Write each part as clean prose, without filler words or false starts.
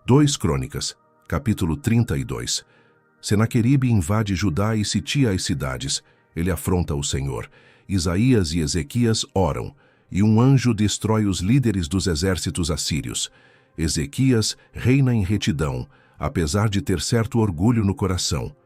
2 Crônicas, capítulo 32. Senaqueribe invade Judá e sitia as cidades. Ele afronta o Senhor. Isaías e Ezequias oram, e um anjo destrói os líderes dos exércitos assírios. Ezequias reina em retidão, apesar de ter certo orgulho no coração.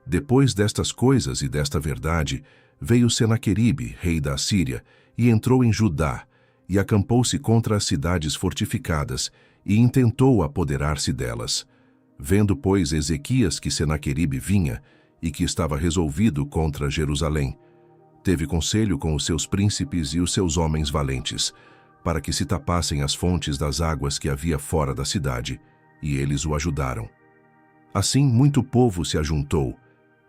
Depois destas coisas e desta verdade, veio Senaqueribe, rei da Assíria, e entrou em Judá, e acampou-se contra as cidades fortificadas, e intentou apoderar-se delas. Vendo, pois, Ezequias que Senaqueribe vinha, e que estava resolvido contra Jerusalém, teve conselho com os seus príncipes e os seus homens valentes, para que se tapassem as fontes das águas que havia fora da cidade, e eles o ajudaram. Assim muito povo se ajuntou,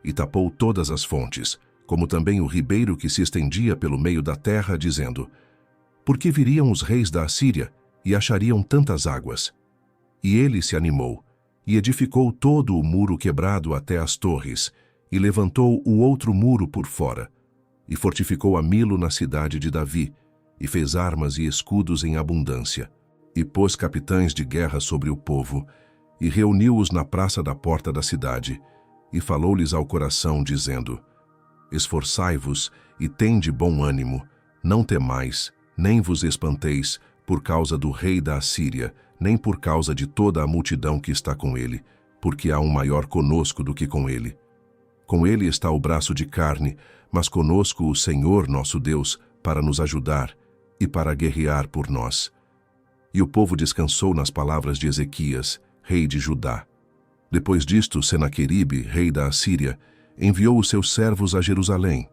e tapou todas as fontes, como também o ribeiro que se estendia pelo meio da terra, dizendo: Por que viriam os reis da Assíria e achariam tantas águas? E ele se animou, e edificou todo o muro quebrado até as torres, e levantou o outro muro por fora, e fortificou a Milo na cidade de Davi, e fez armas e escudos em abundância, e pôs capitães de guerra sobre o povo, e reuniu-os na praça da porta da cidade, e falou-lhes ao coração, dizendo: Esforçai-vos e tende bom ânimo, não temais, nem vos espanteis por causa do rei da Assíria, nem por causa de toda a multidão que está com ele, porque há um maior conosco do que com ele. Com ele está o braço de carne, mas conosco o Senhor nosso Deus, para nos ajudar e para guerrear por nós. E o povo descansou nas palavras de Ezequias, rei de Judá. Depois disto, Senaqueribe, rei da Assíria, enviou os seus servos a Jerusalém.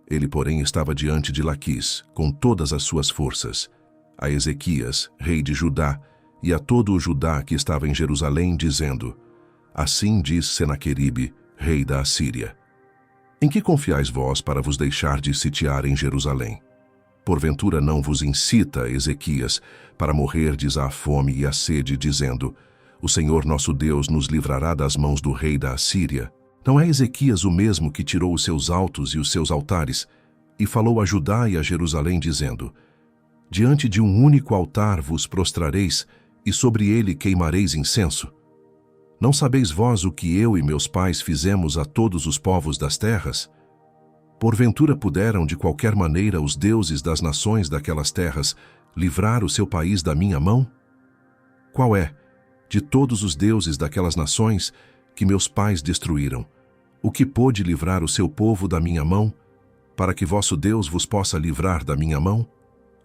Ele, porém, estava diante de Laquis, com todas as suas forças, a Ezequias, rei de Judá, e a todo o Judá que estava em Jerusalém, dizendo: Assim diz Senaqueribe, rei da Assíria: Em que confiais vós para vos deixar de sitiar em Jerusalém? Porventura não vos incita, Ezequias, para morrerdes à fome e à sede, dizendo: O Senhor nosso Deus nos livrará das mãos do rei da Assíria? Não é Ezequias o mesmo que tirou os seus altos e os seus altares, e falou a Judá e a Jerusalém, dizendo: Diante de um único altar vos prostrareis, e sobre ele queimareis incenso? Não sabeis vós o que eu e meus pais fizemos a todos os povos das terras? Porventura puderam de qualquer maneira os deuses das nações daquelas terras livrar o seu país da minha mão? Qual é, de todos os deuses daquelas nações que meus pais destruíram, o que pôde livrar o seu povo da minha mão, para que vosso Deus vos possa livrar da minha mão?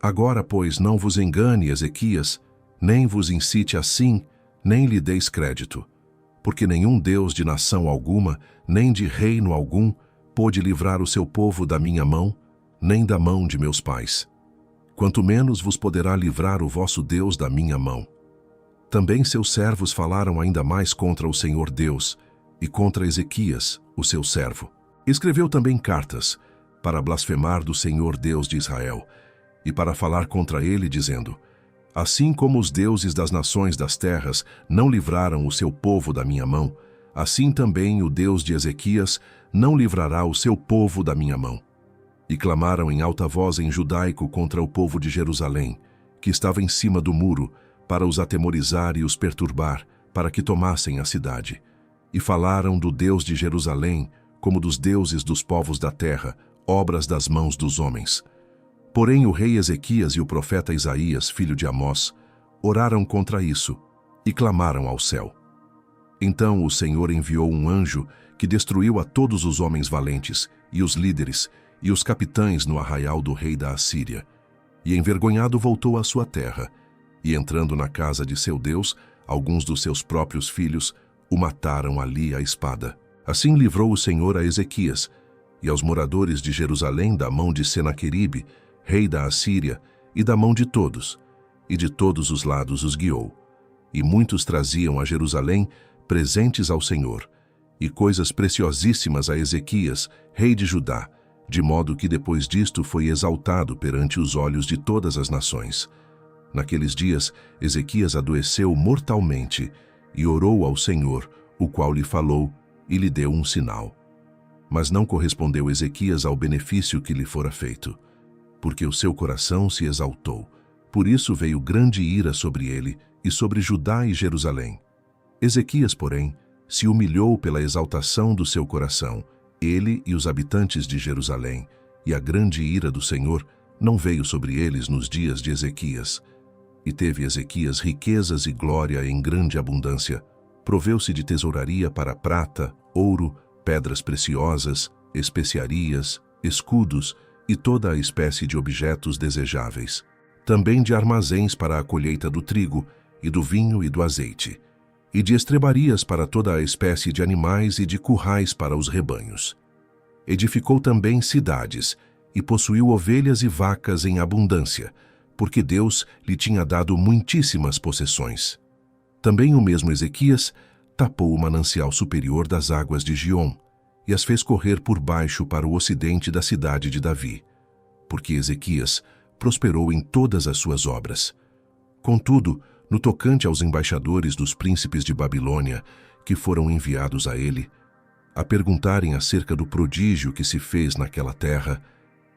Agora, pois, não vos engane, Ezequias, nem vos incite assim, nem lhe deis crédito, porque nenhum Deus de nação alguma, nem de reino algum, pôde livrar o seu povo da minha mão, nem da mão de meus pais. Quanto menos vos poderá livrar o vosso Deus da minha mão. Também seus servos falaram ainda mais contra o Senhor Deus e contra Ezequias, o seu servo. Escreveu também cartas para blasfemar do Senhor Deus de Israel e para falar contra ele, dizendo: Assim como os deuses das nações das terras não livraram o seu povo da minha mão, assim também o Deus de Ezequias não livrará o seu povo da minha mão. E clamaram em alta voz em judaico contra o povo de Jerusalém, que estava em cima do muro, para os atemorizar e os perturbar, para que tomassem a cidade. E falaram do Deus de Jerusalém, como dos deuses dos povos da terra, obras das mãos dos homens. Porém o rei Ezequias e o profeta Isaías, filho de Amós, oraram contra isso e clamaram ao céu. Então o Senhor enviou um anjo que destruiu a todos os homens valentes, e os líderes, e os capitães no arraial do rei da Assíria. E envergonhado voltou à sua terra, e entrando na casa de seu Deus, alguns dos seus próprios filhos o mataram ali à espada. Assim livrou o Senhor a Ezequias e aos moradores de Jerusalém da mão de Senaqueribe, rei da Assíria, e da mão de todos, e de todos os lados os guiou. E muitos traziam a Jerusalém presentes ao Senhor, e coisas preciosíssimas a Ezequias, rei de Judá, de modo que depois disto foi exaltado perante os olhos de todas as nações. Naqueles dias, Ezequias adoeceu mortalmente e orou ao Senhor, o qual lhe falou e lhe deu um sinal. Mas não correspondeu Ezequias ao benefício que lhe fora feito, porque o seu coração se exaltou. Por isso veio grande ira sobre ele e sobre Judá e Jerusalém. Ezequias, porém, se humilhou pela exaltação do seu coração, ele e os habitantes de Jerusalém, e a grande ira do Senhor não veio sobre eles nos dias de Ezequias. E teve Ezequias riquezas e glória em grande abundância. Proveu-se de tesouraria para prata, ouro, pedras preciosas, especiarias, escudos e toda a espécie de objetos desejáveis. Também de armazéns para a colheita do trigo, e do vinho e do azeite, e de estrebarias para toda a espécie de animais e de currais para os rebanhos. Edificou também cidades, e possuiu ovelhas e vacas em abundância, porque Deus lhe tinha dado muitíssimas possessões. Também o mesmo Ezequias tapou o manancial superior das águas de Giom, e as fez correr por baixo para o ocidente da cidade de Davi, porque Ezequias prosperou em todas as suas obras. Contudo, no tocante aos embaixadores dos príncipes de Babilônia, que foram enviados a ele, a perguntarem acerca do prodígio que se fez naquela terra,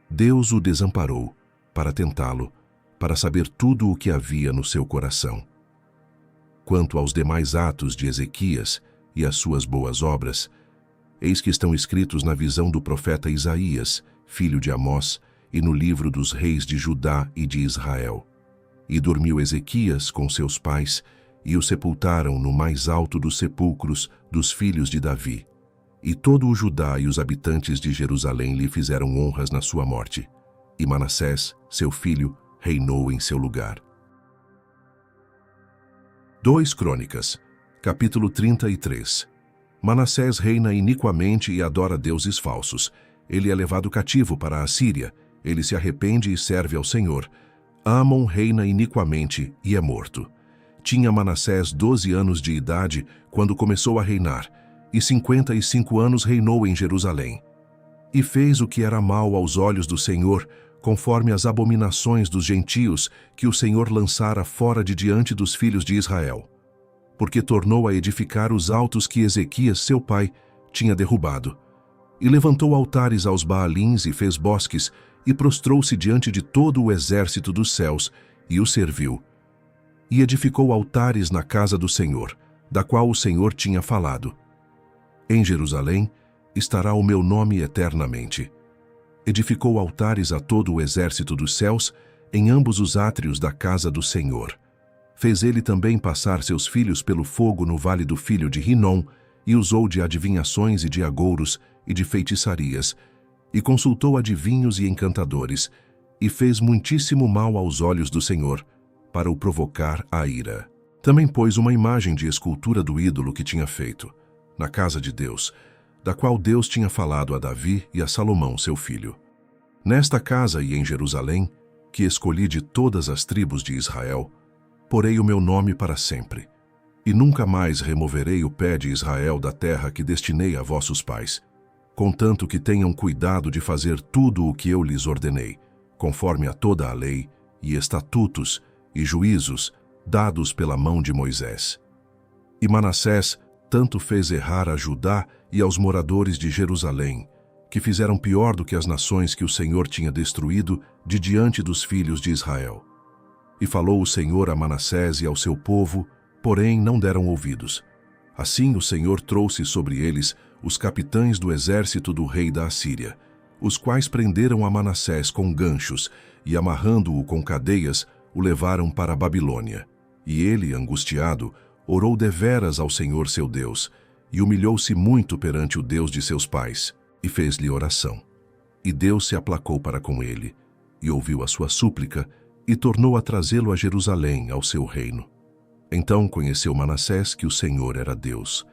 Deus o desamparou para tentá-lo, para saber tudo o que havia no seu coração. Quanto aos demais atos de Ezequias e as suas boas obras, eis que estão escritos na visão do profeta Isaías, filho de Amós, e no livro dos reis de Judá e de Israel. E dormiu Ezequias com seus pais, e o sepultaram no mais alto dos sepulcros dos filhos de Davi. E todo o Judá e os habitantes de Jerusalém lhe fizeram honras na sua morte. E Manassés, seu filho, reinou em seu lugar. 2 Crônicas, capítulo 33. Manassés reina iniquamente e adora deuses falsos. Ele é levado cativo para a Assíria. Ele se arrepende e serve ao Senhor. Amon reina iniquamente e é morto. Tinha Manassés 12 anos de idade quando começou a reinar, e 55 anos reinou em Jerusalém. E fez o que era mal aos olhos do Senhor, conforme as abominações dos gentios que o Senhor lançara fora de diante dos filhos de Israel. Porque tornou a edificar os altos que Ezequias, seu pai, tinha derrubado. E levantou altares aos Baalins e fez bosques, e prostrou-se diante de todo o exército dos céus, e o serviu. E edificou altares na casa do Senhor, da qual o Senhor tinha falado. Em Jerusalém estará o meu nome eternamente. Edificou altares a todo o exército dos céus, em ambos os átrios da casa do Senhor. Fez ele também passar seus filhos pelo fogo no vale do filho de Rinom, e usou de adivinhações e de agouros e de feitiçarias, e consultou adivinhos e encantadores, e fez muitíssimo mal aos olhos do Senhor, para o provocar à ira. Também pôs uma imagem de escultura do ídolo que tinha feito, na casa de Deus, da qual Deus tinha falado a Davi e a Salomão, seu filho. Nesta casa e em Jerusalém, que escolhi de todas as tribos de Israel, porei o meu nome para sempre, e nunca mais removerei o pé de Israel da terra que destinei a vossos pais, contanto que tenham cuidado de fazer tudo o que eu lhes ordenei, conforme a toda a lei, e estatutos, e juízos, dados pela mão de Moisés. E Manassés tanto fez errar a Judá e aos moradores de Jerusalém, que fizeram pior do que as nações que o Senhor tinha destruído de diante dos filhos de Israel. E falou o Senhor a Manassés e ao seu povo, porém não deram ouvidos. Assim o Senhor trouxe sobre eles os capitães do exército do rei da Assíria, os quais prenderam a Manassés com ganchos e, amarrando-o com cadeias, o levaram para a Babilônia. E ele, angustiado, orou deveras ao Senhor seu Deus, e humilhou-se muito perante o Deus de seus pais, e fez-lhe oração. E Deus se aplacou para com ele, e ouviu a sua súplica, e tornou a trazê-lo a Jerusalém, ao seu reino. Então conheceu Manassés que o Senhor era Deus.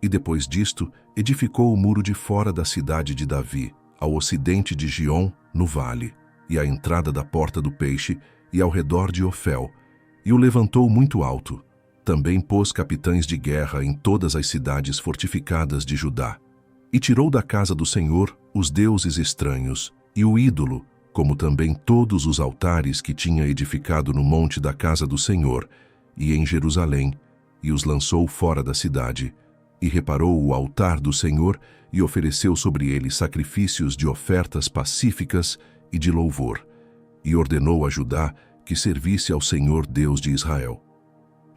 E depois disto, edificou o muro de fora da cidade de Davi, ao ocidente de Giom, no vale, e à entrada da porta do peixe, e ao redor de Ofel, e o levantou muito alto. Também pôs capitães de guerra em todas as cidades fortificadas de Judá. E tirou da casa do Senhor os deuses estranhos e o ídolo, como também todos os altares que tinha edificado no monte da casa do Senhor e em Jerusalém, e os lançou fora da cidade, e reparou o altar do Senhor e ofereceu sobre ele sacrifícios de ofertas pacíficas e de louvor, e ordenou a Judá que servisse ao Senhor Deus de Israel.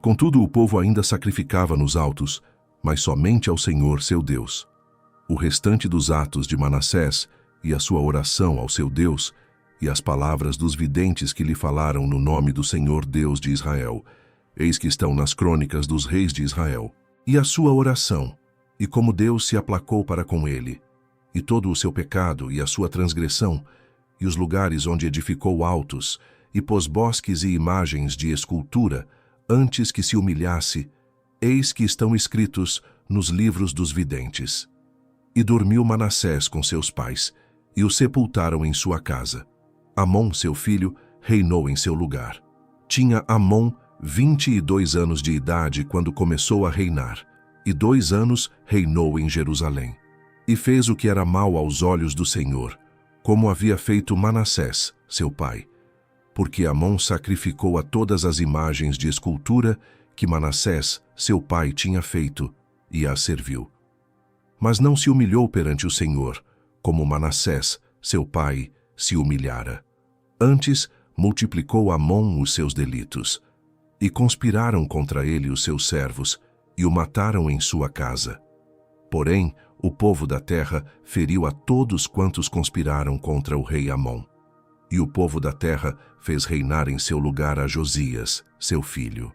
Contudo, o povo ainda sacrificava nos altos, mas somente ao Senhor seu Deus. O restante dos atos de Manassés e a sua oração ao seu Deus, e as palavras dos videntes que lhe falaram no nome do Senhor Deus de Israel, eis que estão nas crônicas dos reis de Israel. E a sua oração, e como Deus se aplacou para com ele, e todo o seu pecado e a sua transgressão, e os lugares onde edificou altos, e pôs bosques e imagens de escultura, antes que se humilhasse, eis que estão escritos nos livros dos videntes. E dormiu Manassés com seus pais, e o sepultaram em sua casa. Amon, seu filho, reinou em seu lugar. Tinha Amon 22 anos de idade quando começou a reinar, e 2 anos reinou em Jerusalém. E fez o que era mal aos olhos do Senhor, como havia feito Manassés, seu pai. Porque Amon sacrificou a todas as imagens de escultura que Manassés, seu pai, tinha feito, e as serviu. Mas não se humilhou perante o Senhor, como Manassés, seu pai, se humilhara. Antes, multiplicou Amon os seus delitos, e conspiraram contra ele os seus servos, e o mataram em sua casa. Porém, o povo da terra feriu a todos quantos conspiraram contra o rei Amon. E o povo da terra fez reinar em seu lugar a Josias, seu filho.